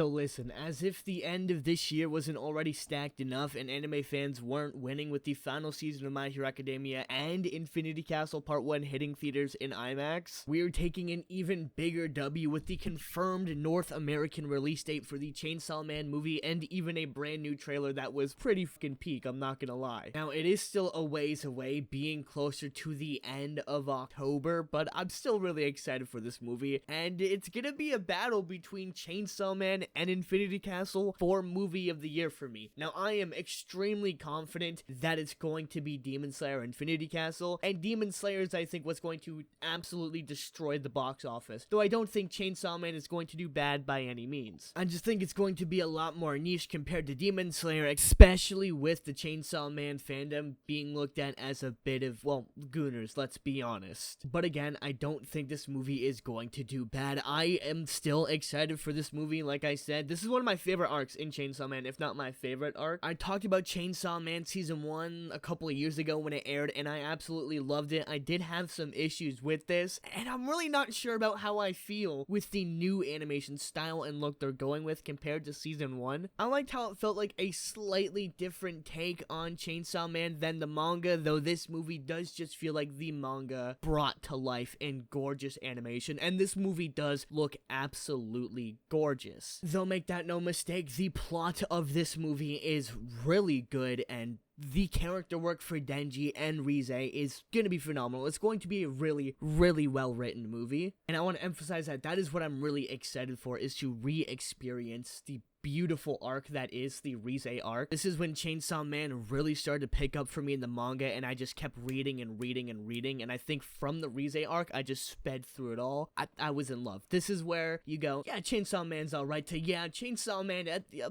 So listen, as if the end of this year wasn't already stacked enough and anime fans weren't winning with the final season of My Hero Academia and Infinity Castle Part 1 hitting theaters in IMAX, we're taking an even bigger W with the confirmed North American release date for the Chainsaw Man movie and even a brand new trailer that was pretty fucking peak, I'm not gonna lie. Now, it is still a ways away, being closer to the end of October, but I'm still really excited for this movie, and it's gonna be a battle between Chainsaw Man and Infinity Castle for movie of the year for me. Now, I am extremely confident that it's going to be Demon Slayer Infinity Castle, and Demon Slayer is, I think, what's going to absolutely destroy the box office, though I don't think Chainsaw Man is going to do bad by any means. I just think it's going to be a lot more niche compared to Demon Slayer, especially with the Chainsaw Man fandom being looked at as a bit of, well, gooners, let's be honest. But again, I don't think this movie is going to do bad. I am still excited for this movie. Like I said, this is one of my favorite arcs in Chainsaw Man, if not my favorite arc. I talked about Chainsaw Man Season 1 a couple of years ago when it aired, and I absolutely loved it. I did have some issues with this, and I'm really not sure about how I feel with the new animation style and look they're going with compared to Season 1. I liked how it felt like a slightly different take on Chainsaw Man than the manga, though this movie does just feel like the manga brought to life in gorgeous animation, and this movie does look absolutely gorgeous. Though make that no mistake, the plot of this movie is really good, and the character work for Denji and Reze is going to be phenomenal. It's going to be a really, really well-written movie, and I want to emphasize that is what I'm really excited for, is to re-experience the beautiful arc that is the Reze arc. This is when Chainsaw Man really started to pick up for me in the manga, and I just kept reading and reading and reading, and I think from the Reze arc, I just sped through it all. I was in love. This is where you go, yeah, Chainsaw Man's alright, to yeah, Chainsaw Man,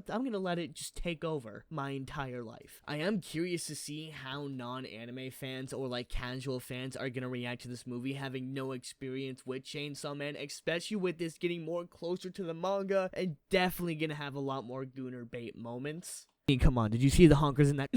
I'm gonna let it just take over my entire life. I am curious to see how non-anime fans or like casual fans are gonna react to this movie, having no experience with Chainsaw Man, especially with this getting more closer to the manga, and definitely gonna have a lot more gooner bait moments. I mean, come on, did you see the honkers in that?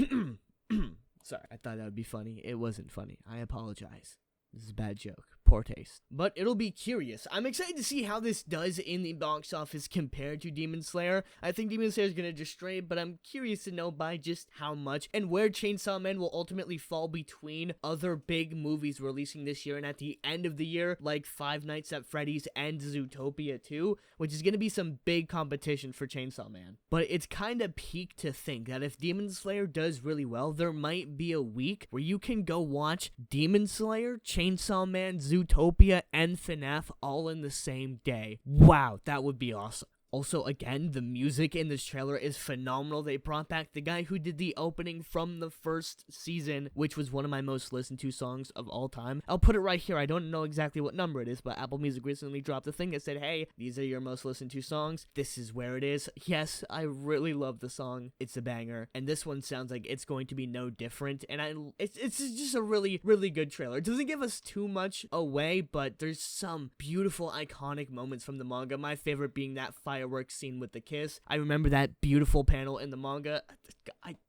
Sorry, I thought that would be funny. It wasn't funny. I apologize. This is a bad joke. Poor taste. But it'll be curious. I'm excited to see how this does in the box office compared to Demon Slayer. I think Demon Slayer is going to destroy, but I'm curious to know by just how much and where Chainsaw Man will ultimately fall between other big movies releasing this year and at the end of the year, like Five Nights at Freddy's and Zootopia 2, which is going to be some big competition for Chainsaw Man. But it's kind of peak to think that if Demon Slayer does really well, there might be a week where you can go watch Demon Slayer, Chainsaw Man, Zootopia, and FNAF all in the same day. Wow, that would be awesome. Also, again, the music in this trailer is phenomenal. They brought back the guy who did the opening from the first season, which was one of my most listened to songs of all time. I'll put it right here. I don't know exactly what number it is, but Apple Music recently dropped a thing that said, hey, these are your most listened to songs. This is where it is. Yes, I really love the song. It's a banger. And this one sounds like it's going to be no different. And it's just a really, really good trailer. It doesn't give us too much away, but there's some beautiful, iconic moments from the manga. My favorite being that fireworks scene with the kiss. I remember that beautiful panel in the manga.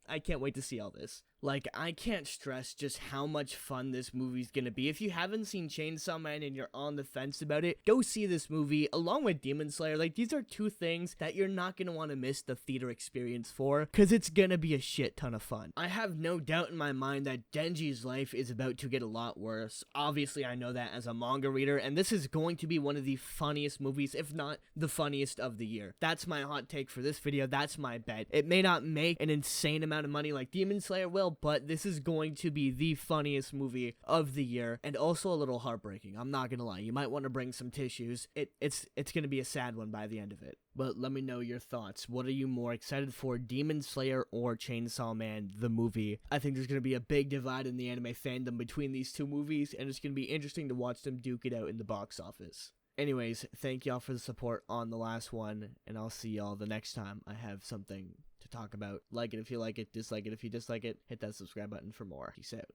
I can't wait to see all this. Like, I can't stress just how much fun this movie's gonna be. If you haven't seen Chainsaw Man and you're on the fence about it, go see this movie along with Demon Slayer. Like, these are two things that you're not gonna want to miss the theater experience for, because it's gonna be a shit ton of fun. I have no doubt in my mind that Denji's life is about to get a lot worse. Obviously, I know that as a manga reader, and this is going to be one of the funniest movies, if not the funniest of the year. That's my hot take for this video. That's my bet. It may not make an insane amount of money like Demon Slayer will, but this is going to be the funniest movie of the year, and also a little heartbreaking. I'm not gonna lie. You might want to bring some tissues. It's gonna be a sad one by the end of it. But let me know your thoughts. What are you more excited for, Demon Slayer or Chainsaw Man, the movie? I think there's gonna be a big divide in the anime fandom between these two movies, and it's gonna be interesting to watch them duke it out in the box office. Anyways, thank y'all for the support on the last one, and I'll see y'all the next time I have something to talk about. Like it if you like it, dislike it if you dislike it, hit that subscribe button for more. Peace out.